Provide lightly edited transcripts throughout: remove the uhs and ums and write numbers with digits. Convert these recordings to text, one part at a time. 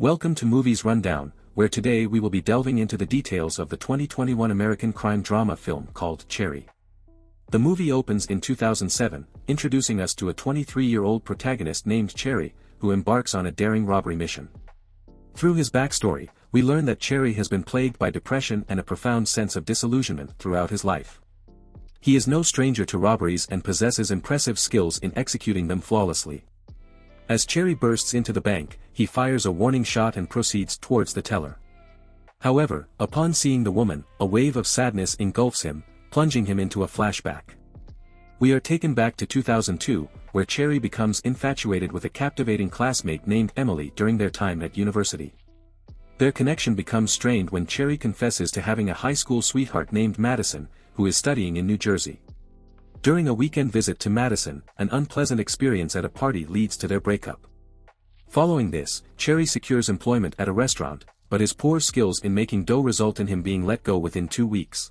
Welcome to Movies Rundown, where today we will be delving into the details of the 2021 American crime drama film called Cherry. The movie opens in 2007, introducing us to a 23-year-old protagonist named Cherry, who embarks on a daring robbery mission. Through his backstory, we learn that Cherry has been plagued by depression and a profound sense of disillusionment throughout his life. He is no stranger to robberies and possesses impressive skills in executing them flawlessly. As Cherry bursts into the bank, he fires a warning shot and proceeds towards the teller. However, upon seeing the woman, a wave of sadness engulfs him, plunging him into a flashback. We are taken back to 2002, where Cherry becomes infatuated with a captivating classmate named Emily during their time at university. Their connection becomes strained when Cherry confesses to having a high school sweetheart named Madison, who is studying in New Jersey. During a weekend visit to Madison, an unpleasant experience at a party leads to their breakup. Following this, Cherry secures employment at a restaurant, but his poor skills in making dough result in him being let go within 2 weeks.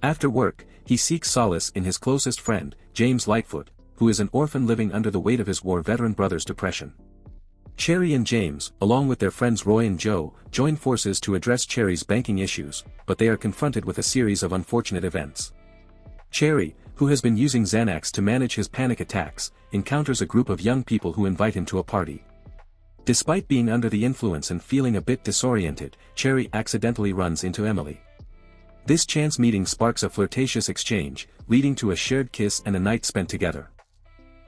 After work, he seeks solace in his closest friend, James Lightfoot, who is an orphan living under the weight of his war veteran brother's depression. Cherry and James, along with their friends Roy and Joe, join forces to address Cherry's banking issues, but they are confronted with a series of unfortunate events. Cherry, who has been using Xanax to manage his panic attacks, encounters a group of young people who invite him to a party. Despite being under the influence and feeling a bit disoriented, Cherry accidentally runs into Emily. This chance meeting sparks a flirtatious exchange, leading to a shared kiss and a night spent together.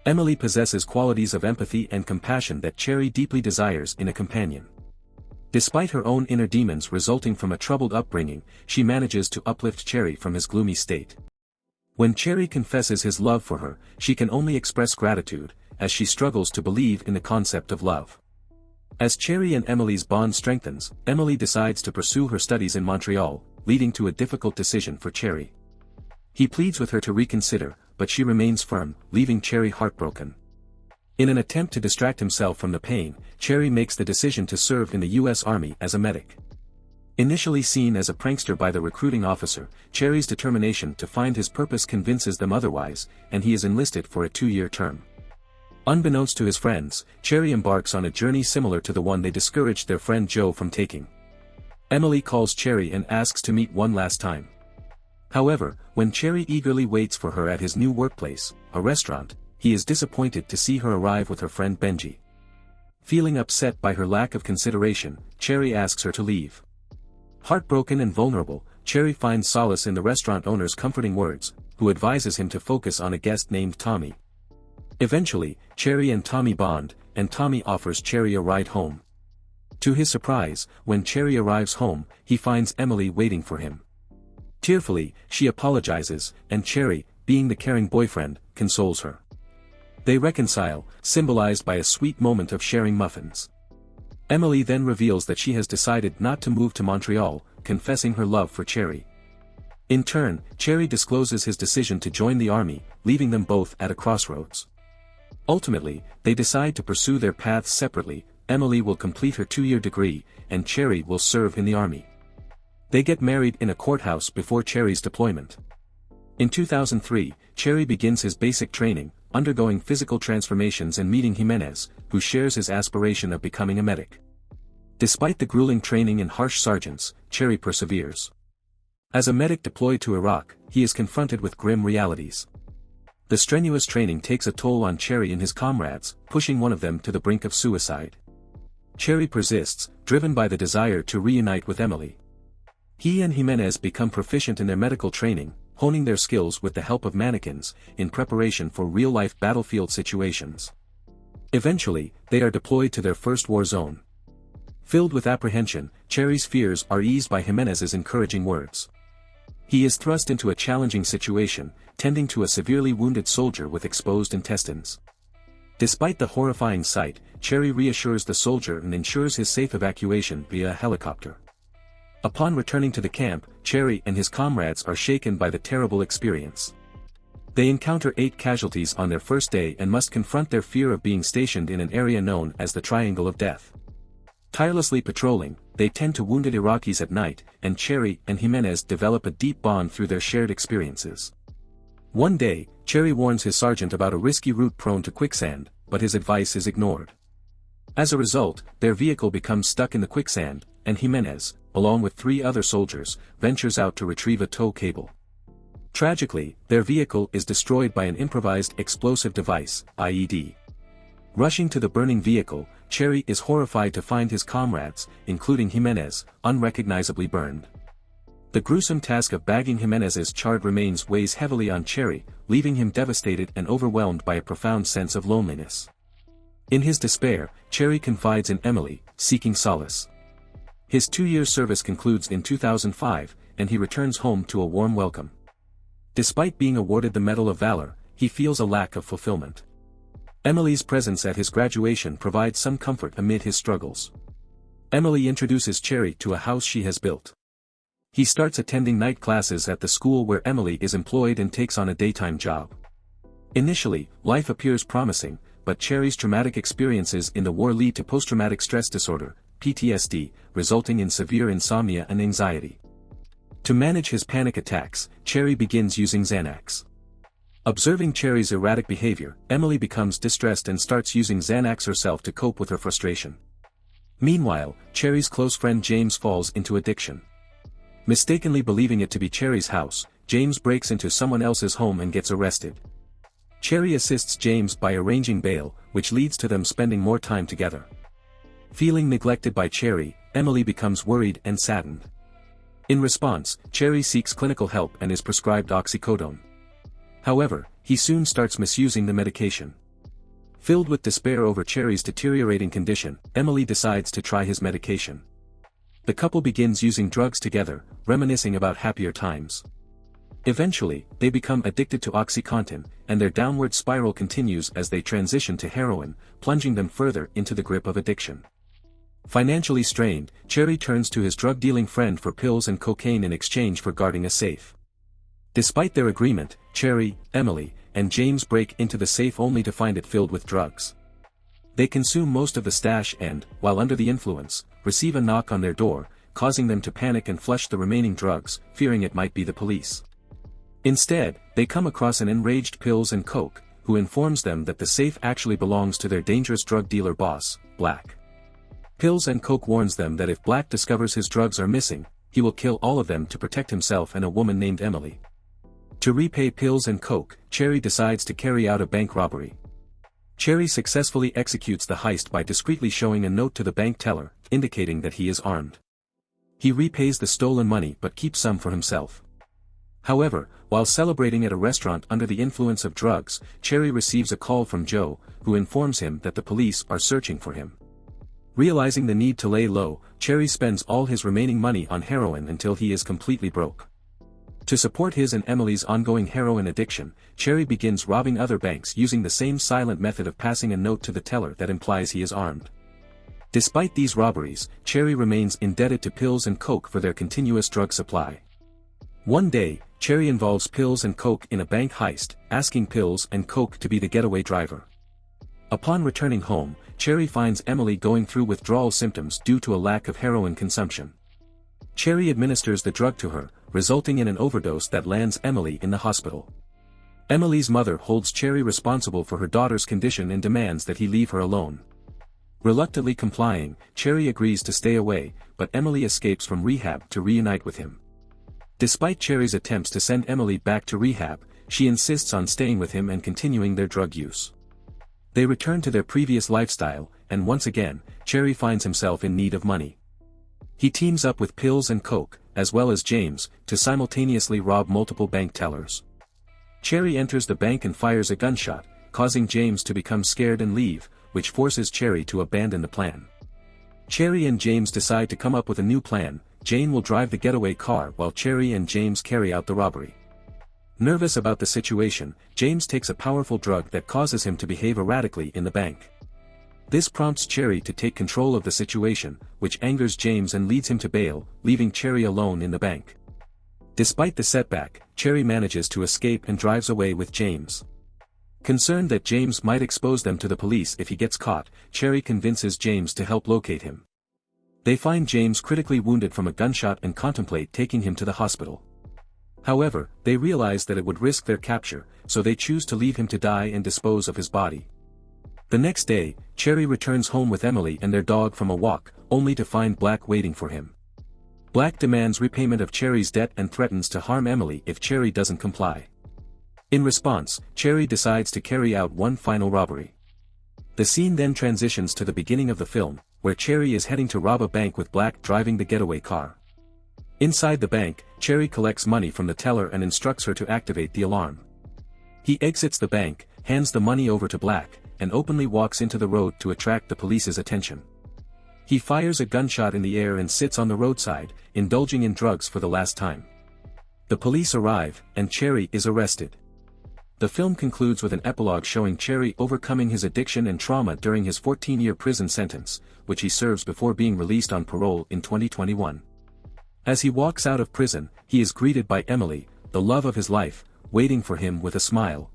Emily possesses qualities of empathy and compassion that Cherry deeply desires in a companion. Despite her own inner demons resulting from a troubled upbringing, she manages to uplift Cherry from his gloomy state. When Cherry confesses his love for her, she can only express gratitude, as she struggles to believe in the concept of love. As Cherry and Emily's bond strengthens, Emily decides to pursue her studies in Montreal, leading to a difficult decision for Cherry. He pleads with her to reconsider, but she remains firm, leaving Cherry heartbroken. In an attempt to distract himself from the pain, Cherry makes the decision to serve in the U.S. Army as a medic. Initially seen as a prankster by the recruiting officer, Cherry's determination to find his purpose convinces them otherwise, and he is enlisted for a 2-year term. Unbeknownst to his friends, Cherry embarks on a journey similar to the one they discouraged their friend Joe from taking. Emily calls Cherry and asks to meet one last time. However, when Cherry eagerly waits for her at his new workplace, a restaurant, he is disappointed to see her arrive with her friend Benji. Feeling upset by her lack of consideration, Cherry asks her to leave. Heartbroken and vulnerable, Cherry finds solace in the restaurant owner's comforting words, who advises him to focus on a guest named Tommy. Eventually, Cherry and Tommy bond, and Tommy offers Cherry a ride home. To his surprise, when Cherry arrives home, he finds Emily waiting for him. Tearfully, she apologizes, and Cherry, being the caring boyfriend, consoles her. They reconcile, symbolized by a sweet moment of sharing muffins. Emily then reveals that she has decided not to move to Montreal, confessing her love for Cherry. In turn, Cherry discloses his decision to join the army, leaving them both at a crossroads. Ultimately, they decide to pursue their paths separately. Emily will complete her 2-year degree, and Cherry will serve in the army. They get married in a courthouse before Cherry's deployment. In 2003, Cherry begins his basic training, undergoing physical transformations and meeting Jimenez, who shares his aspiration of becoming a medic. Despite the grueling training and harsh sergeants, Cherry perseveres. As a medic deployed to Iraq, he is confronted with grim realities. The strenuous training takes a toll on Cherry and his comrades, pushing one of them to the brink of suicide. Cherry persists, driven by the desire to reunite with Emily. He and Jimenez become proficient in their medical training, honing their skills with the help of mannequins, in preparation for real-life battlefield situations. Eventually, they are deployed to their first war zone. Filled with apprehension, Cherry's fears are eased by Jimenez's encouraging words. He is thrust into a challenging situation, tending to a severely wounded soldier with exposed intestines. Despite the horrifying sight, Cherry reassures the soldier and ensures his safe evacuation via a helicopter. Upon returning to the camp, Cherry and his comrades are shaken by the terrible experience. They encounter 8 casualties on their first day and must confront their fear of being stationed in an area known as the Triangle of Death. Tirelessly patrolling, they tend to wounded Iraqis at night, and Cherry and Jimenez develop a deep bond through their shared experiences. One day, Cherry warns his sergeant about a risky route prone to quicksand, but his advice is ignored. As a result, their vehicle becomes stuck in the quicksand, and Jimenez, along with 3 other soldiers, ventures out to retrieve a tow cable. Tragically, their vehicle is destroyed by an improvised explosive device, IED. Rushing to the burning vehicle, Cherry is horrified to find his comrades, including Jimenez, unrecognizably burned. The gruesome task of bagging Jimenez's charred remains weighs heavily on Cherry, leaving him devastated and overwhelmed by a profound sense of loneliness. In his despair, Cherry confides in Emily, seeking solace. His 2-year service concludes in 2005, and he returns home to a warm welcome. Despite being awarded the Medal of Valor, he feels a lack of fulfillment. Emily's presence at his graduation provides some comfort amid his struggles. Emily introduces Cherry to a house she has built. He starts attending night classes at the school where Emily is employed and takes on a daytime job. Initially, life appears promising, but Cherry's traumatic experiences in the war lead to post-traumatic stress disorder, PTSD, resulting in severe insomnia and anxiety. To manage his panic attacks, Cherry begins using Xanax. Observing Cherry's erratic behavior, Emily becomes distressed and starts using Xanax herself to cope with her frustration. Meanwhile, Cherry's close friend James falls into addiction. Mistakenly believing it to be Cherry's house, James breaks into someone else's home and gets arrested. Cherry assists James by arranging bail, which leads to them spending more time together. Feeling neglected by Cherry, Emily becomes worried and saddened. In response, Cherry seeks clinical help and is prescribed oxycodone. However, he soon starts misusing the medication. Filled with despair over Cherry's deteriorating condition, Emily decides to try his medication. The couple begins using drugs together, reminiscing about happier times. Eventually, they become addicted to OxyContin, and their downward spiral continues as they transition to heroin, plunging them further into the grip of addiction. Financially strained, Cherry turns to his drug-dealing friend for pills and cocaine in exchange for guarding a safe. Despite their agreement, Cherry, Emily, and James break into the safe only to find it filled with drugs. They consume most of the stash and, while under the influence, receive a knock on their door, causing them to panic and flush the remaining drugs, fearing it might be the police. Instead, they come across an enraged Pills and Coke, who informs them that the safe actually belongs to their dangerous drug dealer boss, Black. Pills and Coke warns them that if Black discovers his drugs are missing, he will kill all of them to protect himself and a woman named Emily. To repay Pills and Coke, Cherry decides to carry out a bank robbery. Cherry successfully executes the heist by discreetly showing a note to the bank teller, indicating that he is armed. He repays the stolen money but keeps some for himself. However, while celebrating at a restaurant under the influence of drugs, Cherry receives a call from Joe, who informs him that the police are searching for him. Realizing the need to lay low, Cherry spends all his remaining money on heroin until he is completely broke. To support his and Emily's ongoing heroin addiction, Cherry begins robbing other banks using the same silent method of passing a note to the teller that implies he is armed. Despite these robberies, Cherry remains indebted to Pills and Coke for their continuous drug supply. One day, Cherry involves Pills and Coke in a bank heist, asking Pills and Coke to be the getaway driver. Upon returning home, Cherry finds Emily going through withdrawal symptoms due to a lack of heroin consumption. Cherry administers the drug to her, resulting in an overdose that lands Emily in the hospital. Emily's mother holds Cherry responsible for her daughter's condition and demands that he leave her alone. Reluctantly complying, Cherry agrees to stay away, but Emily escapes from rehab to reunite with him. Despite Cherry's attempts to send Emily back to rehab, she insists on staying with him and continuing their drug use. They return to their previous lifestyle, and once again, Cherry finds himself in need of money. He teams up with Pills and Coke, as well as James, to simultaneously rob multiple bank tellers. Cherry enters the bank and fires a gunshot, causing James to become scared and leave, which forces Cherry to abandon the plan. Cherry and James decide to come up with a new plan. Jane will drive the getaway car while Cherry and James carry out the robbery. Nervous about the situation, James takes a powerful drug that causes him to behave erratically in the bank. This prompts Cherry to take control of the situation, which angers James and leads him to bail, leaving Cherry alone in the bank. Despite the setback, Cherry manages to escape and drives away with James. Concerned that James might expose them to the police if he gets caught, Cherry convinces James to help locate him. They find James critically wounded from a gunshot and contemplate taking him to the hospital. However, they realize that it would risk their capture, so they choose to leave him to die and dispose of his body. The next day, Cherry returns home with Emily and their dog from a walk, only to find Black waiting for him. Black demands repayment of Cherry's debt and threatens to harm Emily if Cherry doesn't comply. In response, Cherry decides to carry out one final robbery. The scene then transitions to the beginning of the film, where Cherry is heading to rob a bank with Black driving the getaway car. Inside the bank, Cherry collects money from the teller and instructs her to activate the alarm. He exits the bank, hands the money over to Black, and openly walks into the road to attract the police's attention. He fires a gunshot in the air and sits on the roadside, indulging in drugs for the last time. The police arrive, and Cherry is arrested. The film concludes with an epilogue showing Cherry overcoming his addiction and trauma during his 14-year prison sentence, which he serves before being released on parole in 2021. As he walks out of prison, he is greeted by Emily, the love of his life, waiting for him with a smile.